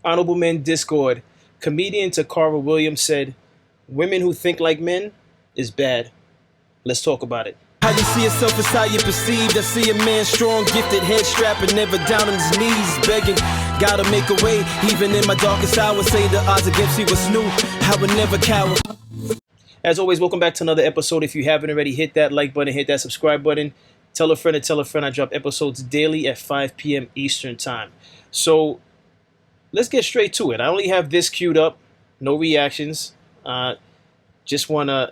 Honorable Men Discord, comedian Tacarra Williams said, "Women who think like men is bad." Let's talk about it. How you see yourself is how you perceived. I see a man strong, gifted, head strapping, never down on his knees, begging. Gotta make a way, even in my darkest hour. Say the odds against me was new. I would never cower. As always, welcome back to another episode. If you haven't already, hit that like button, hit that subscribe button. Tell a friend to tell a friend. I drop episodes daily at 5 p.m. Eastern time. So let's get straight to it. I only have this queued up, no reactions. Just want to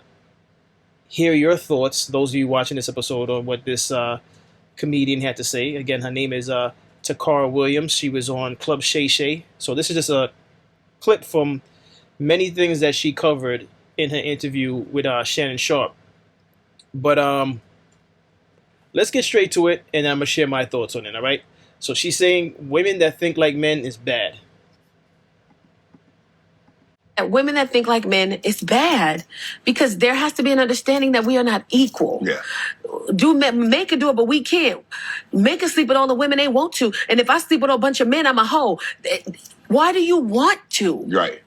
hear your thoughts, those of you watching this episode, on what this comedian had to say. Again, her name is Tacarra Williams. She was on Club Shay Shay. So this is just a clip from many things that she covered in her interview with Shannon Sharpe. But let's get straight to it, and I'm going to share my thoughts on it, all right? So she's saying women that think like men is bad. Women that think like men is bad because there has to be an understanding that we are not equal. Yeah. Men can do it, but we can't. Men can sleep with all the women they want to. And if I sleep with a bunch of men, I'm a hoe. Why do you want to? Right.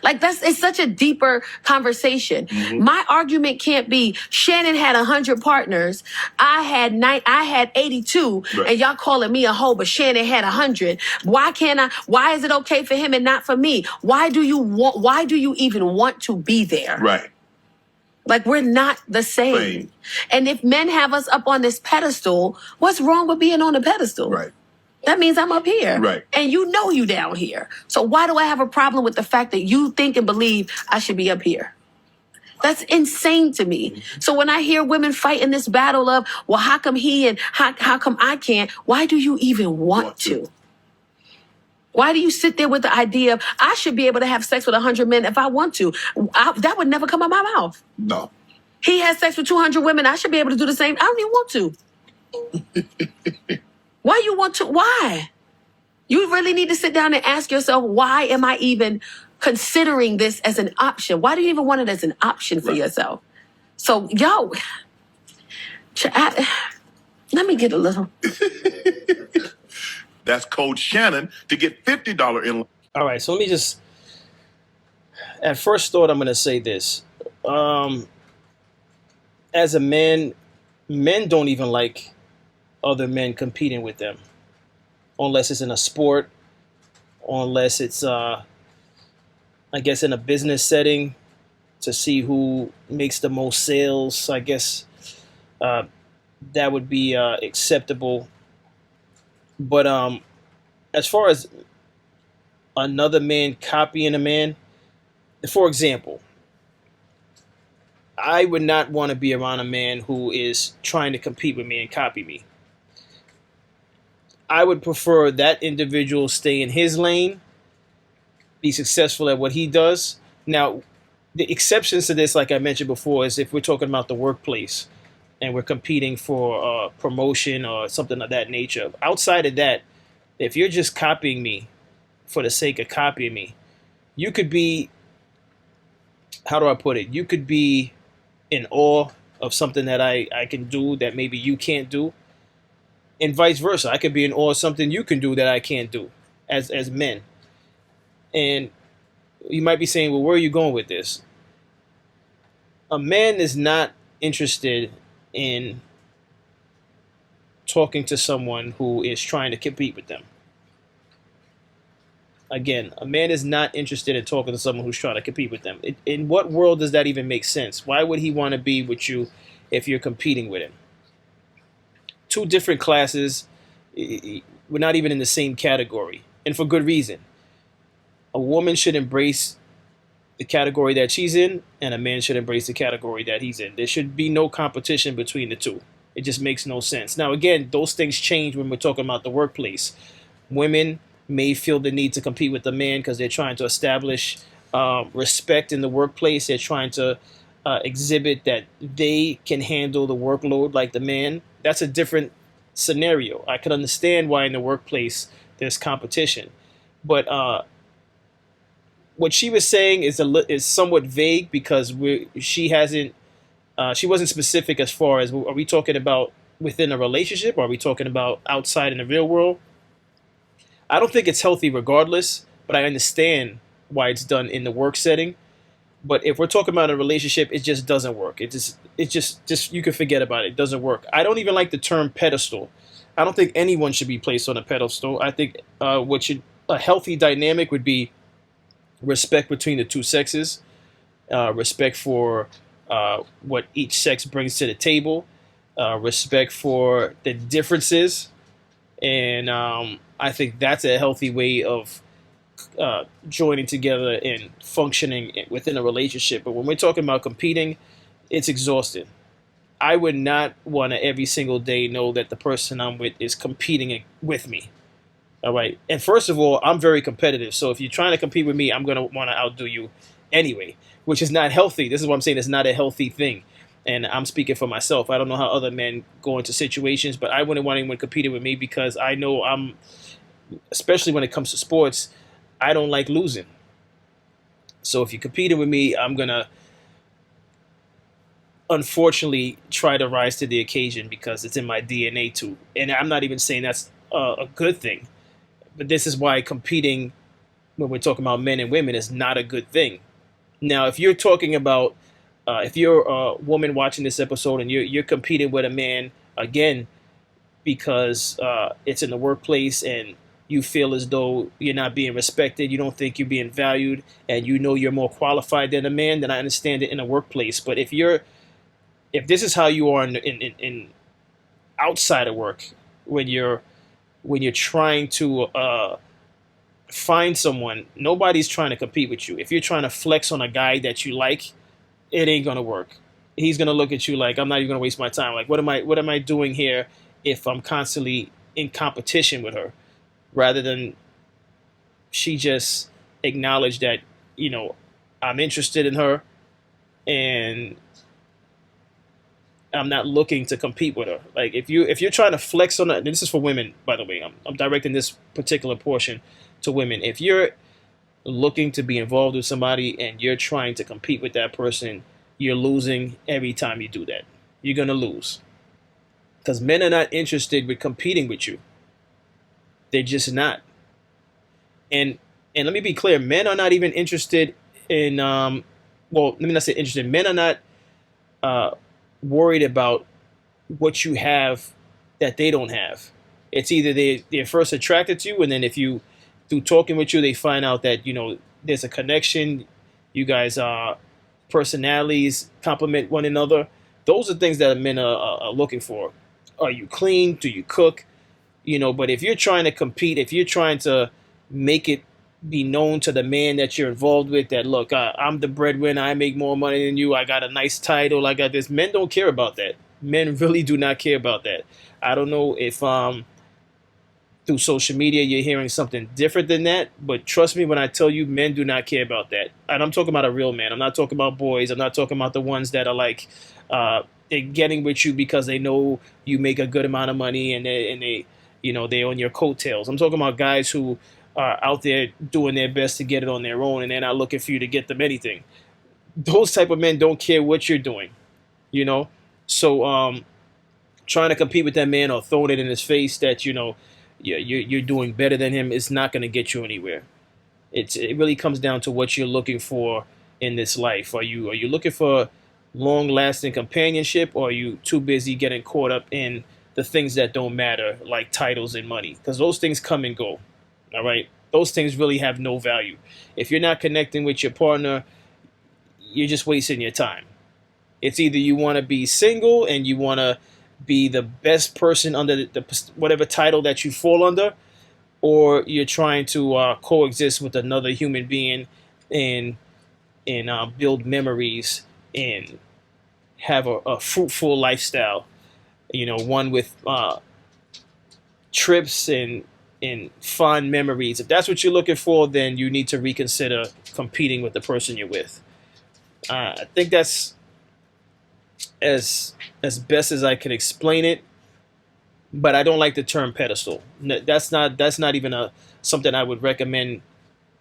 Like it's such a deeper conversation. Mm-hmm. My argument can't be Shannon had 100 partners, I had 82, right, and y'all calling me a hoe, but Shannon had 100. Why can't I? Why is it okay for him and not for me? Why do you even want to be there? Right. Like we're not the same. And if men have us up on this pedestal, what's wrong with being on the pedestal? Right. That means I'm up here. Right. And you down here. So why do I have a problem with the fact that you think and believe I should be up here? That's insane to me. Mm-hmm. So when I hear women fighting this battle of, well, how come he and how come I can't? Why do you even want to? Why do you sit there with the idea of I should be able to have sex with 100 men if I want to? That would never come out of my mouth. No. He has sex with 200 women. I should be able to do the same. I don't even want to. Why you want to? Why? You really need to sit down and ask yourself, why am I even considering this as an option? Why do you even want it as an option for yourself? So, let me get a little. That's code Shannon to get $50 in. All right, so let me just, at first thought, I'm going to say this. As a man, men don't even like other men competing with them, unless it's in a sport, unless it's, I guess, in a business setting to see who makes the most sales. I guess that would be acceptable. But as far as another man copying a man, for example, I would not want to be around a man who is trying to compete with me and copy me. I would prefer that individual stay in his lane, be successful at what he does. Now, the exceptions to this, like I mentioned before, is if we're talking about the workplace and we're competing for promotion or something of that nature. Outside of that, if you're just copying me for the sake of copying me, you could be, how do I put it? You could be in awe of something that I can do that maybe you can't do. And vice versa. I could be in awe of something you can do that I can't do as men. And you might be saying, well, where are you going with this? A man is not interested in talking to someone who is trying to compete with them. Again, a man is not interested in talking to someone who's trying to compete with them. In what world does that even make sense? Why would he want to be with you if you're competing with him? Two different classes. We're not even in the same category, and for good reason. A woman should embrace the category that she's in, and a man should embrace the category that he's in. There should be no competition between the two. It just makes no sense. Now, again, those things change when we're talking about the workplace. Women may feel the need to compete with the man because they're trying to establish respect in the workplace. They're trying to exhibit that they can handle the workload like the man. That's a different scenario. I can understand why in the workplace there's competition. But what she was saying is somewhat vague because she wasn't specific as far as, are we talking about within a relationship, or are we talking about outside in the real world? I don't think it's healthy regardless, but I understand why it's done in the work setting. But if we're talking about a relationship, it just doesn't work. It just you can forget about it. It doesn't work. I don't even like the term pedestal. I don't think anyone should be placed on a pedestal. I think what should a healthy dynamic would be respect between the two sexes, respect for what each sex brings to the table, respect for the differences, and I think that's a healthy way of joining together and functioning within a relationship. But when we're talking about competing, it's exhausting. I would not want to every single day know that the person I'm with is competing with me. All right. And first of all, I'm very competitive. So if you're trying to compete with me, I'm going to want to outdo you anyway, which is not healthy. This is what I'm saying. It's not a healthy thing. And I'm speaking for myself. I don't know how other men go into situations, but I wouldn't want anyone competing with me because I know especially when it comes to sports, I don't like losing. So if you're competing with me, I'm going to unfortunately try to rise to the occasion because it's in my DNA too. And I'm not even saying that's a good thing. But this is why competing, when we're talking about men and women, is not a good thing. Now, if you're talking about, if you're a woman watching this episode and you're competing with a man, again, because it's in the workplace and you feel as though you're not being respected, you don't think you're being valued, and you know you're more qualified than a man, then I understand it in the workplace. But if this is how you are in outside of work, when you're trying to find someone, nobody's trying to compete with you. If you're trying to flex on a guy that you like, it ain't gonna work. He's gonna look at you like, I'm not even gonna waste my time. Like, what am I doing here if I'm constantly in competition with her? Rather than she just acknowledge that, I'm interested in her and I'm not looking to compete with her. Like if you're trying to flex on, and this is for women, by the way. I'm directing this particular portion to women. If you're looking to be involved with somebody and you're trying to compete with that person, you're losing every time you do that. You're gonna lose because men are not interested with competing with you. They're just not. And let me be clear, men are not even interested in. Well, let me not say interested. Men are not worried about what you have that they don't have. It's either they're first attracted to you, and then if you, through talking with you, they find out that there's a connection. You guys are personalities complement one another. Those are things that men are looking for. Are you clean? Do you cook? But if you're trying to compete, if you're trying to make it be known to the man that you're involved with that, look, I'm the breadwinner, I make more money than you, I got a nice title, I got this. Men don't care about that. Men really do not care about that. I don't know if through social media you're hearing something different than that, but trust me when I tell you, men do not care about that. And I'm talking about a real man. I'm not talking about boys. I'm not talking about the ones that are like they're getting with you because they know you make a good amount of money and they they're on your coattails. I'm talking about guys who are out there doing their best to get it on their own, and they're not looking for you to get them anything. Those type of men don't care what you're doing, So trying to compete with that man or throwing it in his face that you're doing better than him is not going to get you anywhere. It really comes down to what you're looking for in this life. Are you looking for long-lasting companionship, or are you too busy getting caught up in the things that don't matter, like titles and money? Because those things come and go. All right, those things really have no value. If you're not connecting with your partner, you're just wasting your time. It's either you want to be single and you want to be the best person under the whatever title that you fall under, or you're trying to coexist with another human being and build memories and have a fruitful lifestyle. One with trips and fond memories. If that's what you're looking for, then you need to reconsider competing with the person you're with. I think that's as best as I can explain it, but I don't like the term pedestal. That's not even something I would recommend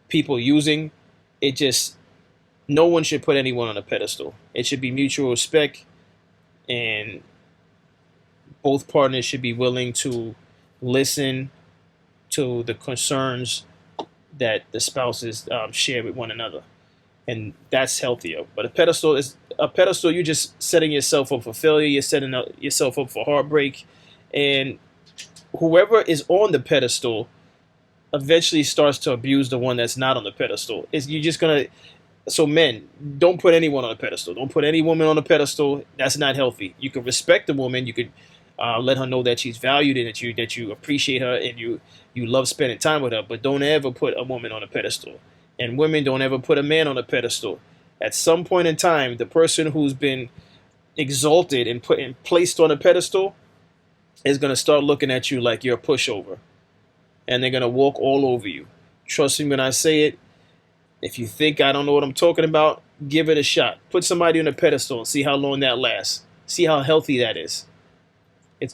people using. It just, no one should put anyone on a pedestal. It should be mutual respect, and both partners should be willing to listen to the concerns that the spouses share with one another, and that's healthier. But a pedestal. You're just setting yourself up for failure. You're setting yourself up for heartbreak, and whoever is on the pedestal eventually starts to abuse the one that's not on the pedestal. Is you're just gonna So men, don't put anyone on a pedestal. Don't put any woman on a pedestal. That's not healthy. You can respect the woman. You could let her know that she's valued and that you appreciate her and you love spending time with her. But don't ever put a woman on a pedestal. And women, don't ever put a man on a pedestal. At some point in time, the person who's been exalted and put and placed on a pedestal is gonna start looking at you like you're a pushover, and they're gonna walk all over you. Trust me when I say it. If you think I don't know what I'm talking about, give it a shot. Put somebody on a pedestal and see how long that lasts. See how healthy that is.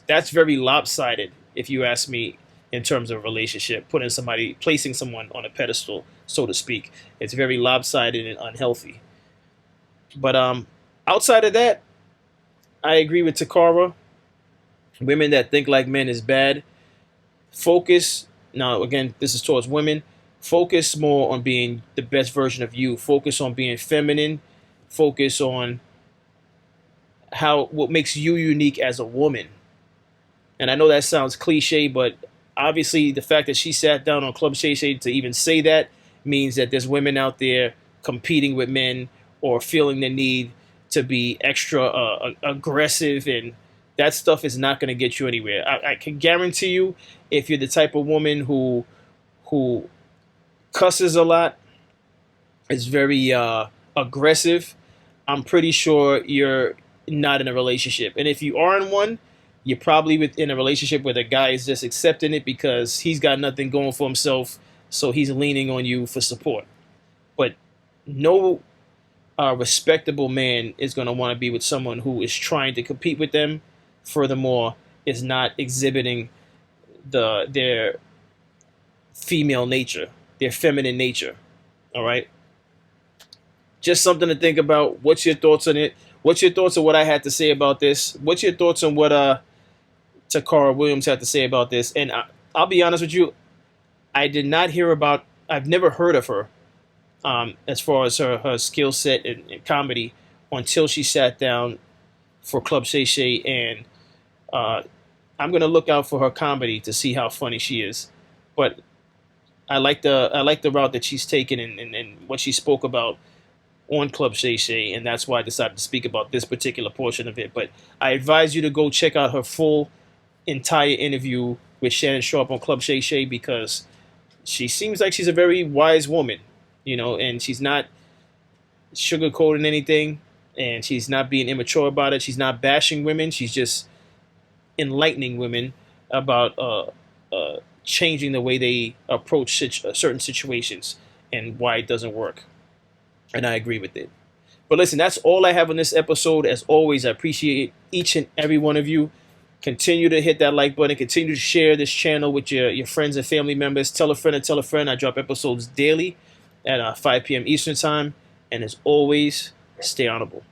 That's very lopsided, if you ask me, in terms of a relationship. Placing someone on a pedestal, so to speak. It's very lopsided and unhealthy. But outside of that, I agree with Tacarra. Women that think like men is bad. Focus. Now, again, this is towards women. Focus more on being the best version of you. Focus on being feminine. Focus on what makes you unique as a woman. And I know that sounds cliche, but obviously the fact that she sat down on Club Shay Shay to even say that means that there's women out there competing with men or feeling the need to be extra aggressive, and that stuff is not going to get you anywhere. I can guarantee you, if you're the type of woman who cusses a lot, is very aggressive, I'm pretty sure you're not in a relationship. And if you are in one, you're probably in a relationship where the guy is just accepting it because he's got nothing going for himself, so he's leaning on you for support. But no respectable man is going to want to be with someone who is trying to compete with them. Furthermore, is not exhibiting their female nature, their feminine nature. All right. Just something to think about. What's your thoughts on it? What's your thoughts on what I had to say about this? What's your thoughts on what Tacarra Williams had to say about this? And I'll be honest with you, I've never heard of her as far as her skill set in comedy until she sat down for Club Shay Shay, and I'm gonna look out for her comedy to see how funny she is. But I like the route that she's taken and what she spoke about on Club Shay Shay, and that's why I decided to speak about this particular portion of it. But I advise you to go check out her full entire interview with Shannon Sharpe on Club Shay Shay, because she seems like she's a very wise woman, and she's not sugarcoating anything, and she's not being immature about it. She's not bashing women. She's just enlightening women about changing the way they approach certain situations and why it doesn't work. And I agree with it. But listen, that's all I have on this episode. As always, I appreciate each and every one of you. Continue to hit that like button. Continue to share this channel with your friends and family members. Tell a friend and tell a friend. I drop episodes daily at 5 p.m. Eastern Time. And as always, stay honorable.